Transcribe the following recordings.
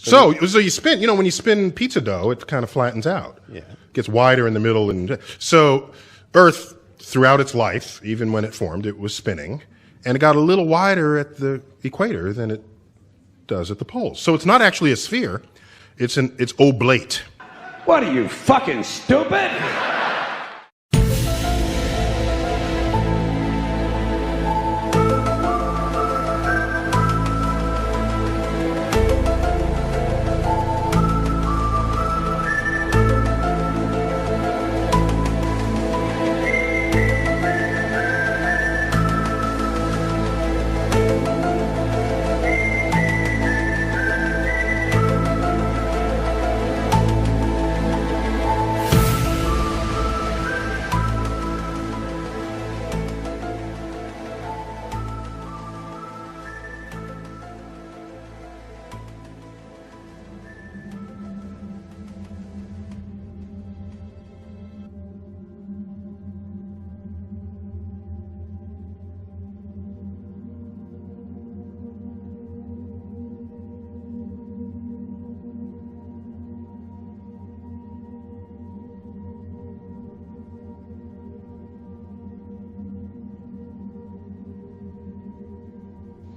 So you spin, when you spin pizza dough, it kind of flattens out. Yeah. Gets wider in the middle. And so Earth, throughout its life, even when it formed, it was spinning. And it got a little wider at the equator than it does at the poles. So it's not actually a sphere. It's oblate. What are you, fucking stupid?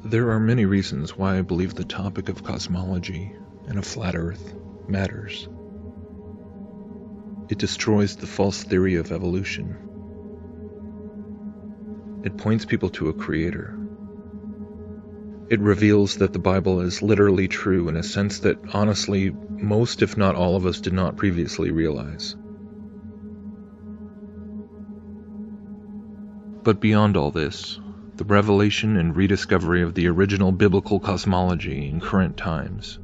There are many reasons why I believe the topic of cosmology and a flat Earth matters. It destroys the false theory of evolution. It points people to a creator. It reveals that the Bible is literally true in a sense that, honestly, most if not all of us did not previously realize. But beyond all this, the revelation and rediscovery of the original biblical cosmology in current times,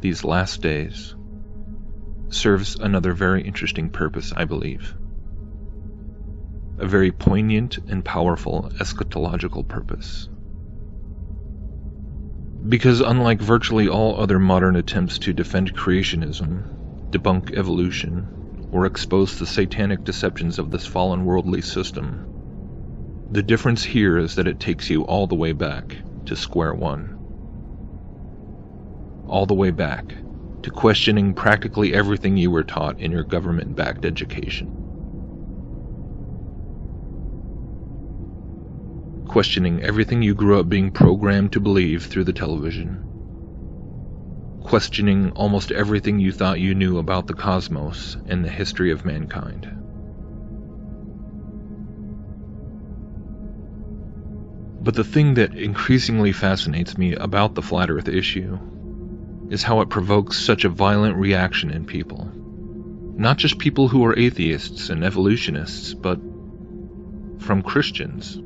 these last days, serves another very interesting purpose, I believe. A very poignant and powerful eschatological purpose. Because unlike virtually all other modern attempts to defend creationism, debunk evolution, or expose the satanic deceptions of this fallen worldly system, the difference here is that it takes you all the way back to square one. All the way back to questioning practically everything you were taught in your government-backed education. Questioning everything you grew up being programmed to believe through the television. Questioning almost everything you thought you knew about the cosmos and the history of mankind. But the thing that increasingly fascinates me about the Flat Earth issue is how it provokes such a violent reaction in people. Not just people who are atheists and evolutionists, but from Christians.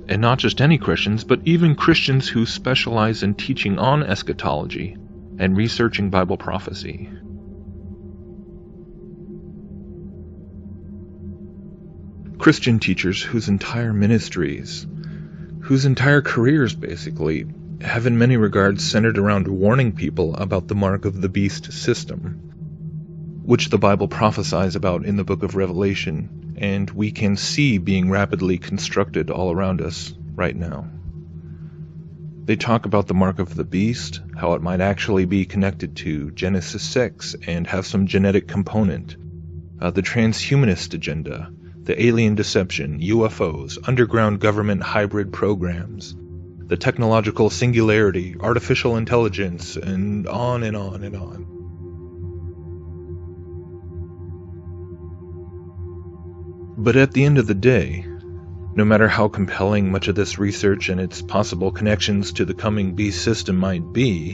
And not just any Christians, but even Christians who specialize in teaching on eschatology and researching Bible prophecy. Christian teachers whose entire ministries, whose entire careers basically, have in many regards centered around warning people about the mark of the beast system, which the Bible prophesies about in the book of Revelation, and we can see being rapidly constructed all around us right now. They talk about the mark of the beast, how it might actually be connected to Genesis 6 and have some genetic component, the transhumanist agenda, the alien deception, UFOs, underground government hybrid programs, the technological singularity, artificial intelligence, and on and on and on. But at the end of the day, no matter how compelling much of this research and its possible connections to the coming beast system might be,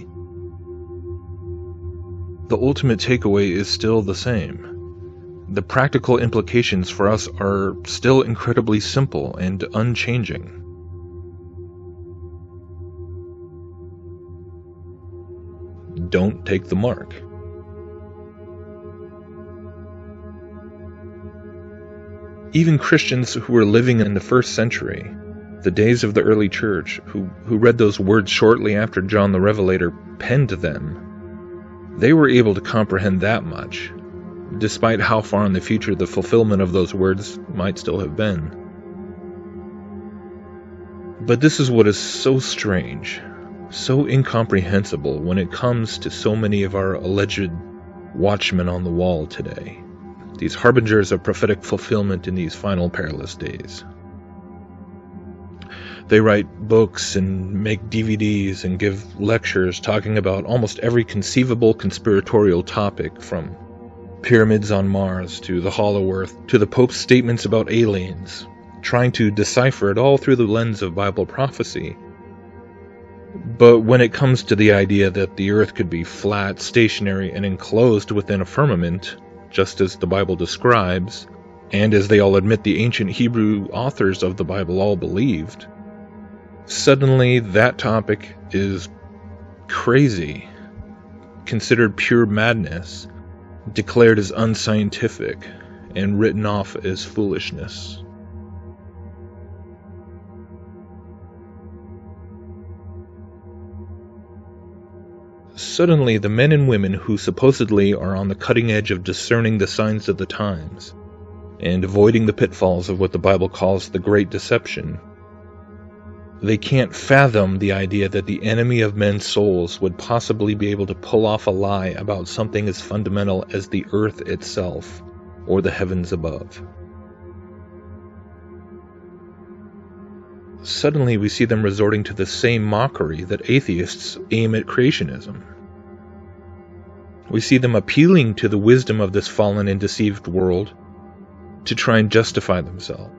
the ultimate takeaway is still the same. The practical implications for us are still incredibly simple and unchanging. Don't take the mark. Even Christians who were living in the first century, the days of the early church, who read those words shortly after John the Revelator penned them, they were able to comprehend that much, despite how far in the future the fulfillment of those words might still have been. But this is what is so strange. so incomprehensible when it comes to so many of our alleged watchmen on the wall today, these harbingers of prophetic fulfillment in these final perilous days. They write books and make DVDs and give lectures talking about almost every conceivable conspiratorial topic, from pyramids on Mars to the Hollow Earth to the Pope's statements about aliens, trying to decipher it all through the lens of Bible prophecy. But when it comes to the idea that the Earth could be flat, stationary, and enclosed within a firmament, just as the Bible describes, and as they all admit the ancient Hebrew authors of the Bible all believed, suddenly that topic is crazy, considered pure madness, declared as unscientific, and written off as foolishness. Suddenly, the men and women who supposedly are on the cutting edge of discerning the signs of the times, and avoiding the pitfalls of what the Bible calls the Great Deception, they can't fathom the idea that the enemy of men's souls would possibly be able to pull off a lie about something as fundamental as the earth itself, or the heavens above. Suddenly we see them resorting to the same mockery that atheists aim at creationism. We see them appealing to the wisdom of this fallen and deceived world to try and justify themselves.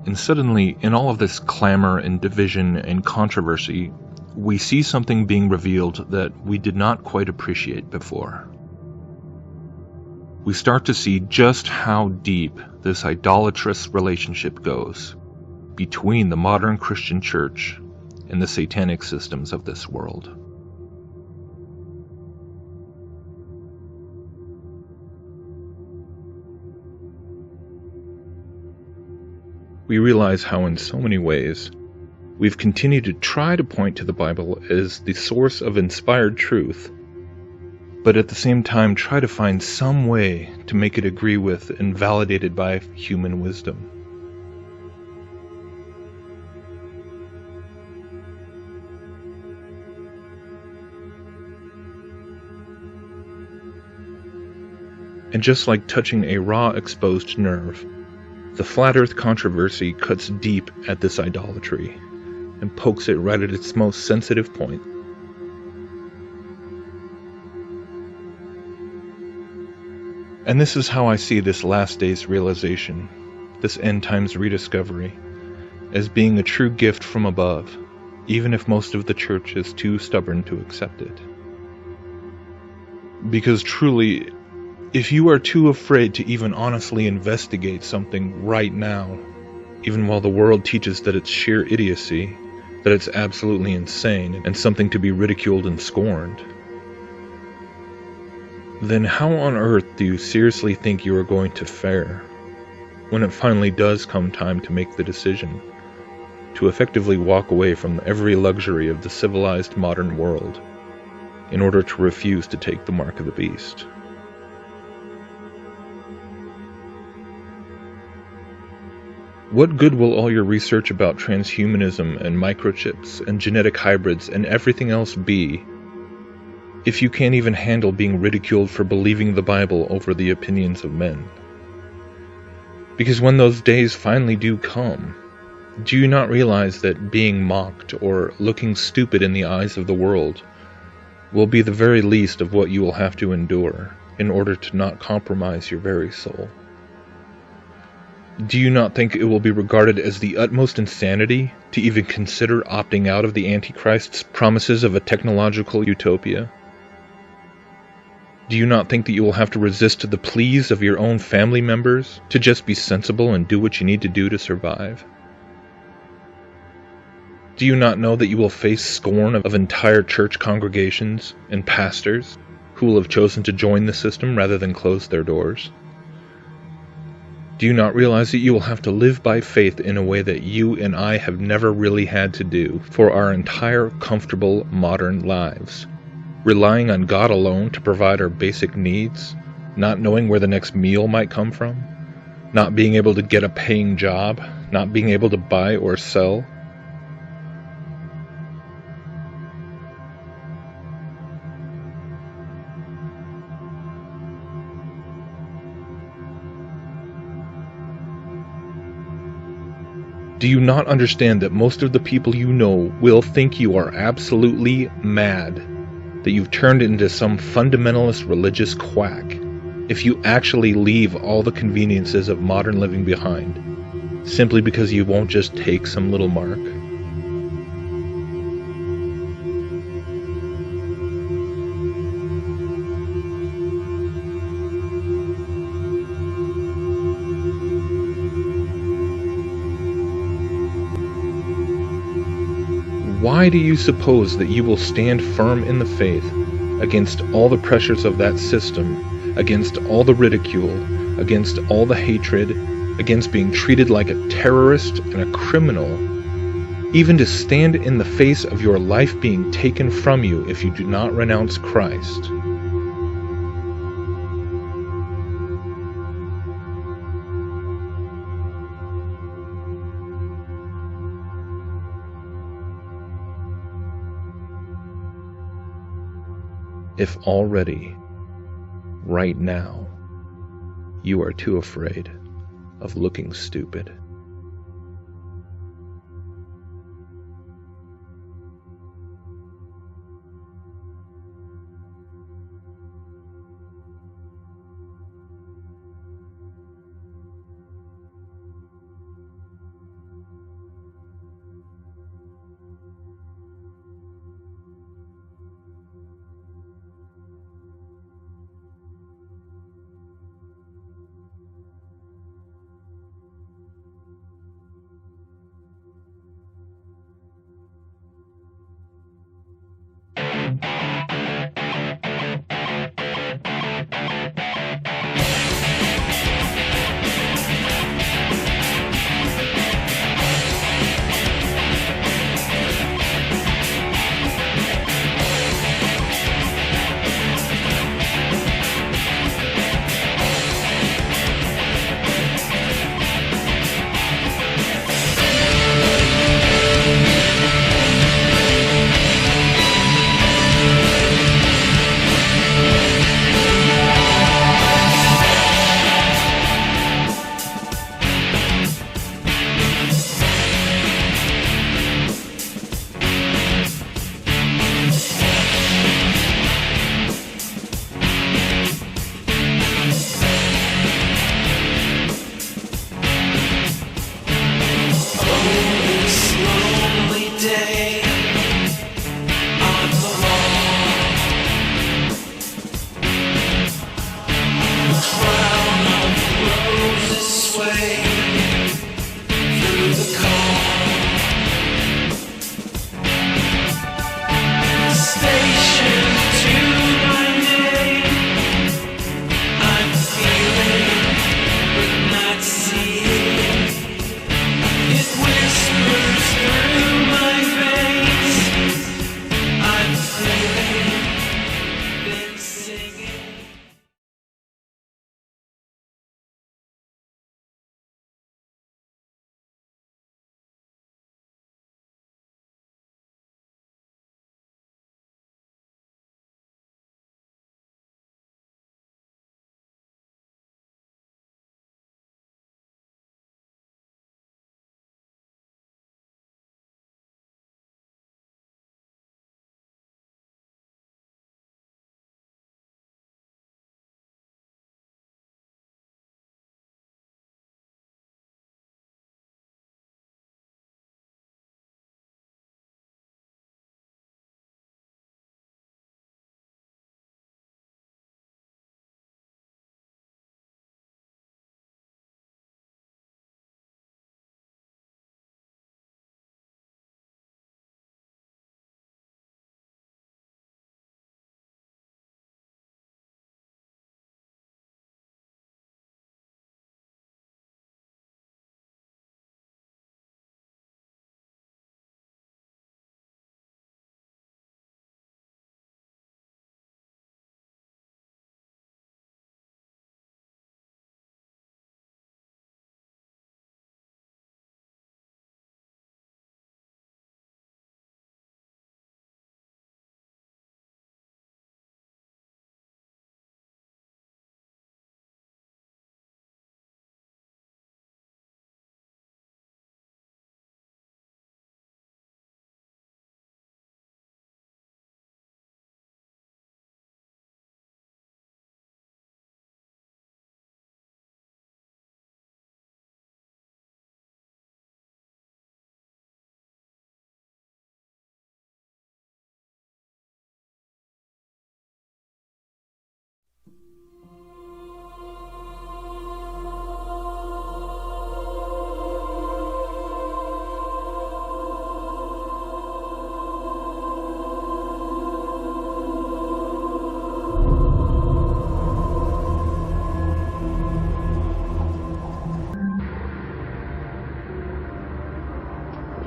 And suddenly, in all of this clamor and division and controversy, we see something being revealed that we did not quite appreciate before. We start to see just how deep this idolatrous relationship goes between the modern Christian church and the satanic systems of this world. We realize how in so many ways we've continued to try to point to the Bible as the source of inspired truth, but at the same time try to find some way to make it agree with and validated by human wisdom. And just like touching a raw, exposed nerve, the flat earth controversy cuts deep at this idolatry and pokes it right at its most sensitive point. And this is how I see this last day's realization, this end times rediscovery, as being a true gift from above, even if most of the church is too stubborn to accept it. Because truly, if you are too afraid to even honestly investigate something right now, even while the world teaches that it's sheer idiocy, that it's absolutely insane, and something to be ridiculed and scorned, then how on earth do you seriously think you are going to fare when it finally does come time to make the decision to effectively walk away from every luxury of the civilized modern world in order to refuse to take the mark of the beast? What good will all your research about transhumanism and microchips and genetic hybrids and everything else be if you can't even handle being ridiculed for believing the Bible over the opinions of men? Because when those days finally do come, do you not realize that being mocked or looking stupid in the eyes of the world will be the very least of what you will have to endure in order to not compromise your very soul? Do you not think it will be regarded as the utmost insanity to even consider opting out of the Antichrist's promises of a technological utopia? Do you not think that you will have to resist the pleas of your own family members to just be sensible and do what you need to do to survive? Do you not know that you will face scorn of entire church congregations and pastors who will have chosen to join the system rather than close their doors? Do you not realize that you will have to live by faith in a way that you and I have never really had to do for our entire comfortable modern lives? relying on God alone to provide our basic needs, not knowing where the next meal might come from, not being able to get a paying job, not being able to buy or sell. Do you not understand that most of the people you know will think you are absolutely mad, that you've turned into some fundamentalist religious quack, if you actually leave all the conveniences of modern living behind, simply because you won't just take some little mark? Why do you suppose that you will stand firm in the faith against all the pressures of that system, against all the ridicule, against all the hatred, against being treated like a terrorist and a criminal, even to stand in the face of your life being taken from you if you do not renounce Christ? If already, right now, you are too afraid of looking stupid.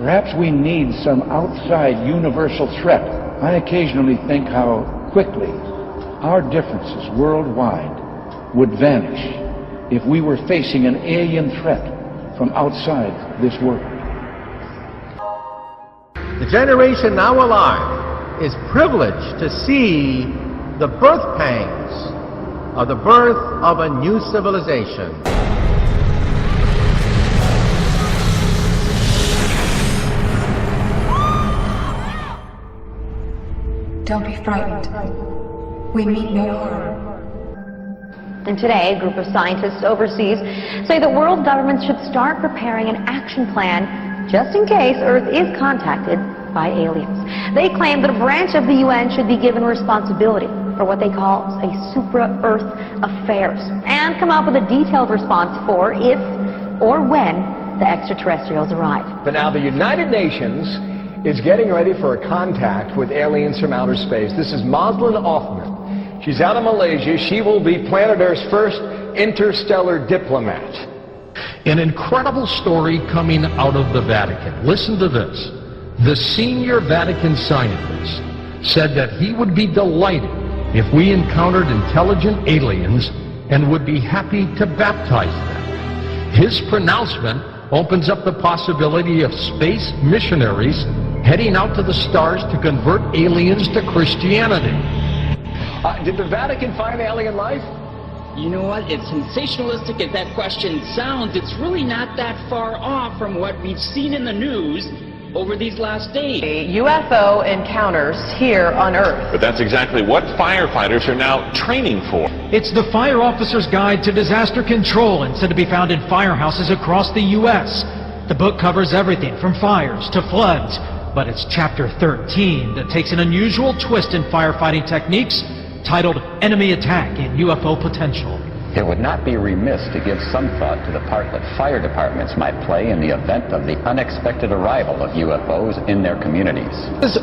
Perhaps we need some outside universal threat. I occasionally think how quickly our differences worldwide would vanish if we were facing an alien threat from outside this world. The generation now alive is privileged to see the birth pangs of the birth of a new civilization. Don't be frightened. We mean no harm. And today, a group of scientists overseas say that world governments should start preparing an action plan just in case Earth is contacted by aliens. They claim that a branch of the UN should be given responsibility for what they call a supra-Earth affairs and come up with a detailed response for if or when the extraterrestrials arrive. But now the United Nations is getting ready for a contact with aliens from outer space. This is Maslin Othman. She's out of Malaysia. She will be planet Earth's first interstellar diplomat. An incredible story coming out of the Vatican. Listen to this. The senior Vatican scientist said that he would be delighted if we encountered intelligent aliens and would be happy to baptize them. His pronouncement opens up the possibility of space missionaries heading out to the stars to convert aliens to Christianity. Did the Vatican find alien life? You know what? As sensationalistic as that question sounds, it's really not that far off from what we've seen in the news over these last days. UFO encounters here on Earth. But that's exactly what firefighters are now training for. It's the Fire Officer's Guide to Disaster Control and said to be found in firehouses across the U.S. The book covers everything from fires to floods, but it's chapter 13 that takes an unusual twist in firefighting techniques titled Enemy Attack and UFO Potential. It would not be remiss to give some thought to the part that fire departments might play in the event of the unexpected arrival of UFOs in their communities.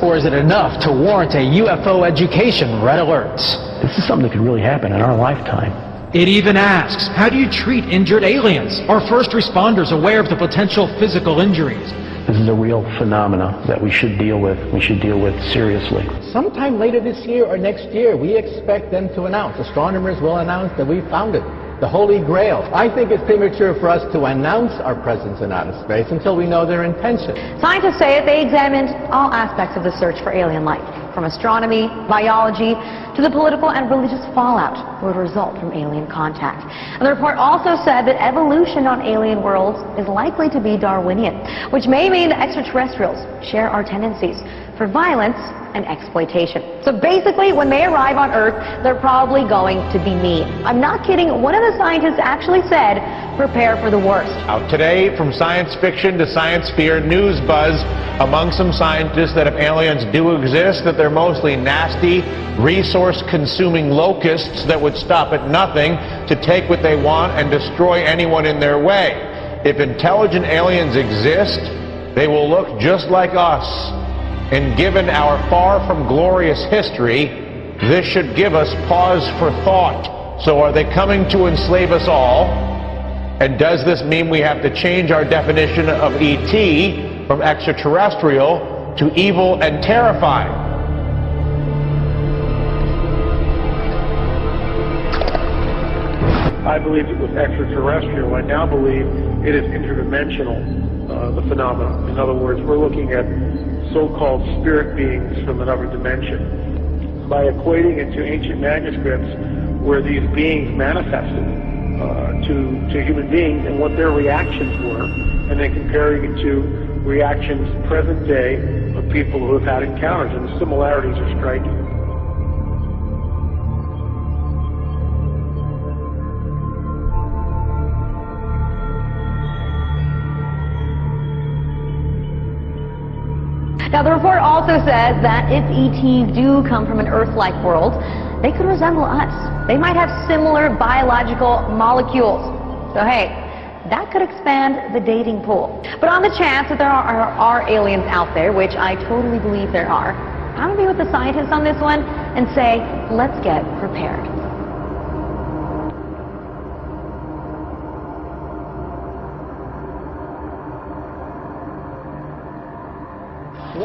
Or is it enough to warrant a UFO education red alerts? This is something that could really happen in our lifetime. It even asks, how do you treat injured aliens? Are first responders aware of the potential physical injuries? This is a real phenomena that we should deal with. We should deal with seriously. Sometime later this year or next year, we expect them to announce, astronomers will announce that we found it, the Holy Grail. I think it's premature for us to announce our presence in outer space until we know their intention. Scientists say that they examined all aspects of the search for alien life, from astronomy, biology, to the political and religious fallout that would result from alien contact. And the report also said that evolution on alien worlds is likely to be Darwinian, which may mean that extraterrestrials share our tendencies for violence and exploitation. So basically, when they arrive on Earth, they're probably going to be mean. I'm not kidding. One of the scientists actually said, prepare for the worst. Out today, from science fiction to science fear, news buzz among some scientists that if aliens do exist, that they're mostly nasty, resource-consuming locusts that would stop at nothing to take what they want and destroy anyone in their way. If intelligent aliens exist, they will look just like us. And given our far from glorious history, this should give us pause for thought. So are they coming to enslave us all? And does this mean we have to change our definition of ET from extraterrestrial to evil and terrifying? I believed it was extraterrestrial. I now believe it is interdimensional, the phenomenon. In other words, we're looking at so-called spirit beings from another dimension. By equating it to ancient manuscripts where these beings manifested to human beings and what their reactions were, and then comparing it to reactions present day of people who have had encounters, and the similarities are striking. Now, the report also says that if ETs do come from an Earth-like world, they could resemble us. They might have similar biological molecules. So, hey, that could expand the dating pool. But on the chance that there are aliens out there, which I totally believe there are, I'm going to be with the scientists on this one and say, let's get prepared.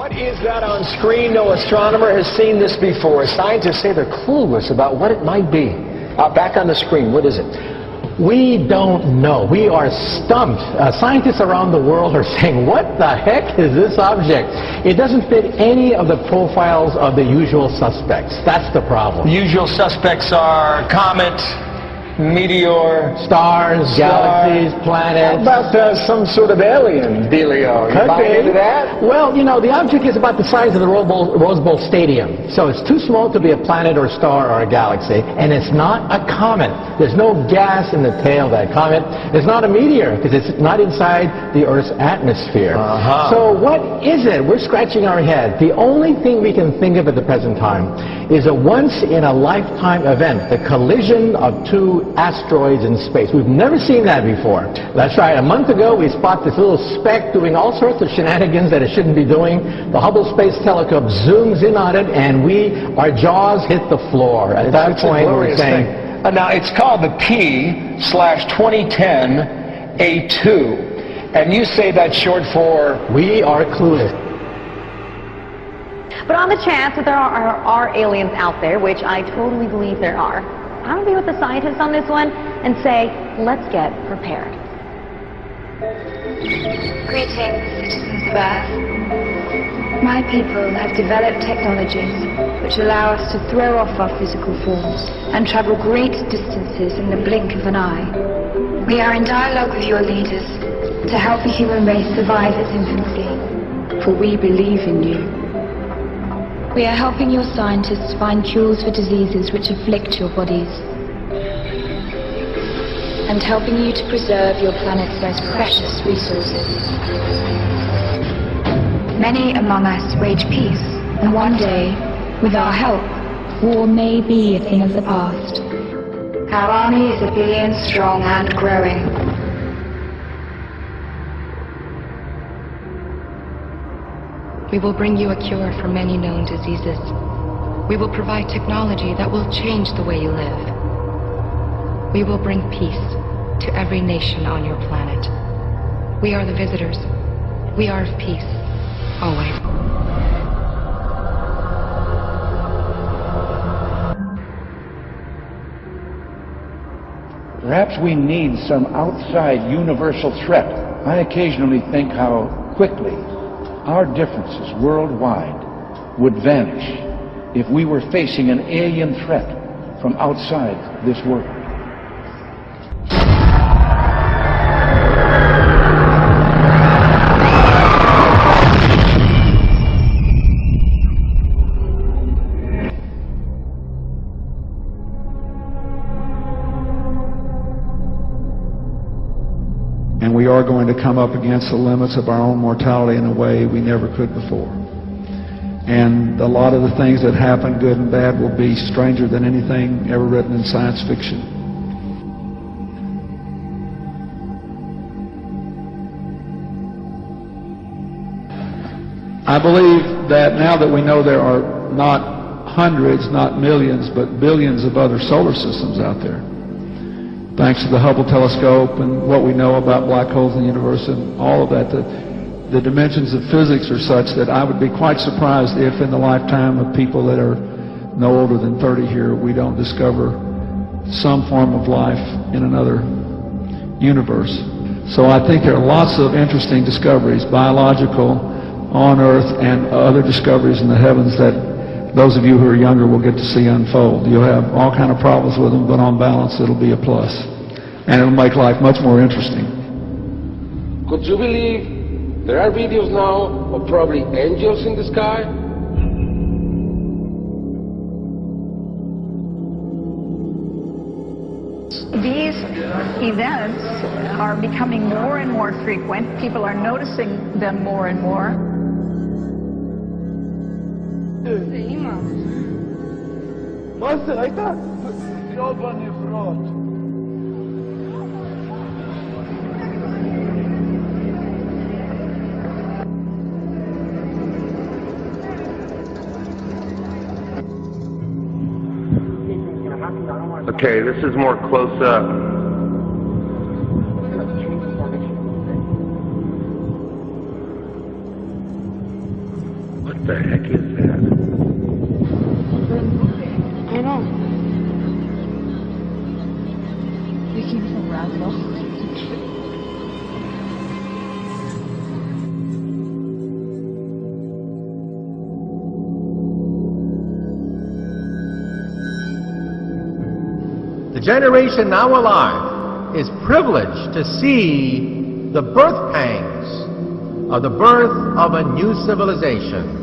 What is that on screen? No astronomer has seen this before. Scientists say they're clueless about what it might be. Back on the screen, what is it? We don't know. We are stumped. Scientists around the world are saying, what the heck is this object? It doesn't fit any of the profiles of the usual suspects. That's the problem. The usual suspects are comet, meteor, stars, galaxies, planets. How about some sort of alien dealio? You buy into that? Well, you know, the object is about the size of the Rose Bowl Stadium. So it's too small to be a planet or star or a galaxy. And it's not a comet. There's no gas in the tail of that comet. It's not a meteor because it's not inside the Earth's atmosphere. So what is it? We're scratching our head. The only thing we can think of at the present time is a once-in-a-lifetime event, the collision of two asteroids in space. We've never seen that before. That's right. A month ago, we spotted this little speck doing all sorts of shenanigans that it shouldn't be doing. The Hubble Space Telescope zooms in on it, and our jaws hit the floor. At that point, we're saying... Now, it's called the P/2010 A2, and you say that's short for... We are clueless. But on the chance that there are aliens out there, which I totally believe there are, I'm going to be with the scientists on this one and say, let's get prepared. Greetings, citizens of Earth. My people have developed technologies which allow us to throw off our physical forms and travel great distances in the blink of an eye. We are in dialogue with your leaders to help the human race survive its infancy, for we believe in you. We are helping your scientists find cures for diseases which afflict your bodies, and helping you to preserve your planet's most precious resources. Many among us wage peace, and one day, with our help, war may be a thing of the past. Our army is 1 billion strong and growing. We will bring you a cure for many known diseases. We will provide technology that will change the way you live. We will bring peace to every nation on your planet. We are the visitors. We are of peace, always. Perhaps we need some outside universal threat. I occasionally think how quickly our differences worldwide would vanish if we were facing an alien threat from outside this world. And we are going to come up against the limits of our own mortality in a way we never could before. And a lot of the things that happen, good and bad, will be stranger than anything ever written in science fiction. I believe that now that we know there are not hundreds, not millions, but billions of other solar systems out there, thanks to the Hubble telescope and what we know about black holes in the universe and all of that, the dimensions of physics are such that I would be quite surprised if in the lifetime of people that are no older than 30 here, we don't discover some form of life in another universe. So I think there are lots of interesting discoveries, biological, on Earth, and other discoveries in the heavens that those of you who are younger will get to see unfold. You'll have all kind of problems with them, but on balance it'll be a plus. And it'll make life much more interesting. Could you believe there are videos now of probably angels in the sky? These events are becoming more and more frequent. People are noticing them more and more. Master, I thought jag var ifrån. Okay, this is more close up. What the heck is that? I know. We came from Roswell. The generation now alive is privileged to see the birth pangs of the birth of a new civilization.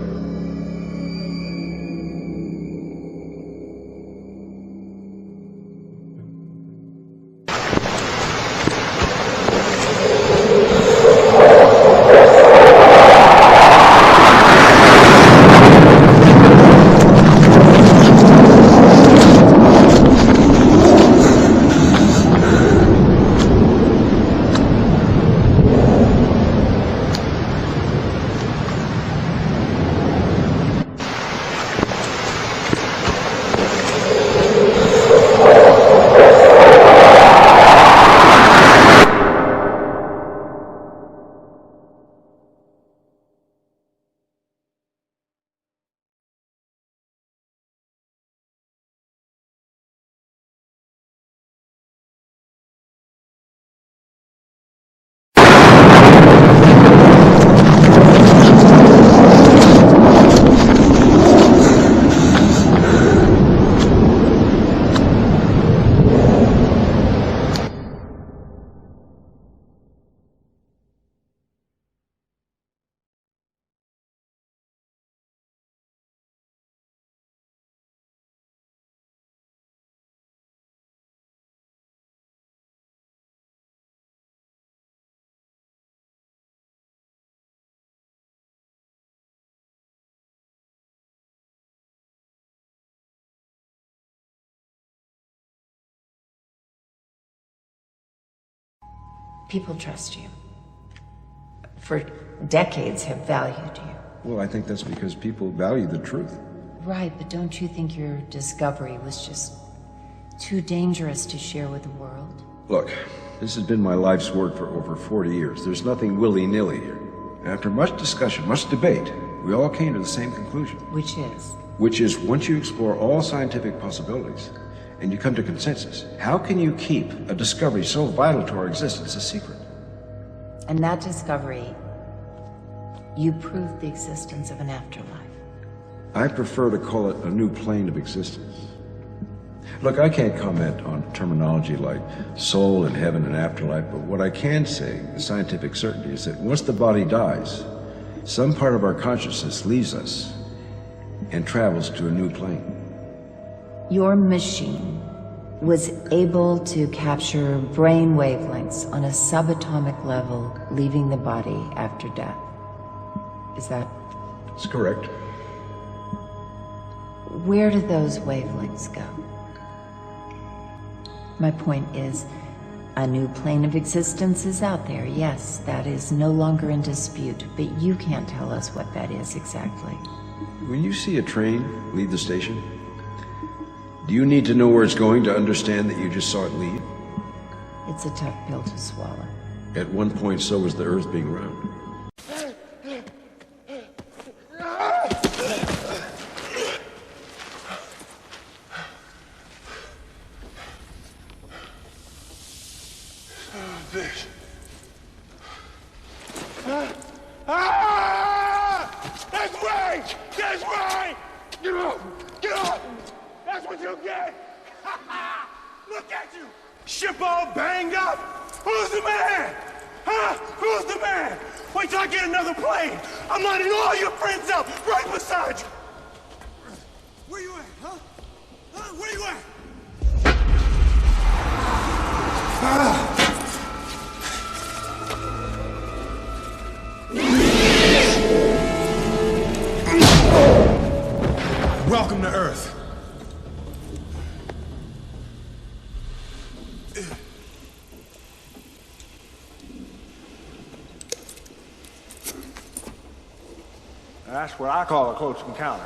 People trust you. For decades have valued you. Well, I think that's because people value the truth. Right, but don't you think your discovery was just too dangerous to share with the world? Look, this has been my life's work for over 40 years. There's nothing willy-nilly here. After much discussion, much debate, we all came to the same conclusion. Which is? Which is, once you explore all scientific possibilities, and you come to consensus, how can you keep a discovery so vital to our existence a secret? And that discovery, you proved the existence of an afterlife. I prefer to call it a new plane of existence. Look, I can't comment on terminology like soul and heaven and afterlife, but what I can say with scientific certainty is that once the body dies, some part of our consciousness leaves us and travels to a new plane. Your machine was able to capture brain wavelengths on a subatomic level, leaving the body after death. Is that? That's correct. Where do those wavelengths go? My point is, a new plane of existence is out there. Yes, that is no longer in dispute, but you can't tell us what that is exactly. When you see a train leave the station, do you need to know where it's going to understand that you just saw it leave? It's a tough pill to swallow. At one point, so was the Earth being round. Bitch. That's right! That's right! Get up! Get up! That's what you get! Look at you! Ship all banged up! Who's the man? Huh? Who's the man? Wait till I get another plane! I'm lining all your friends up right beside you! Where you at, huh? Huh? Where you at? Welcome to Earth. That's what I call a close encounter.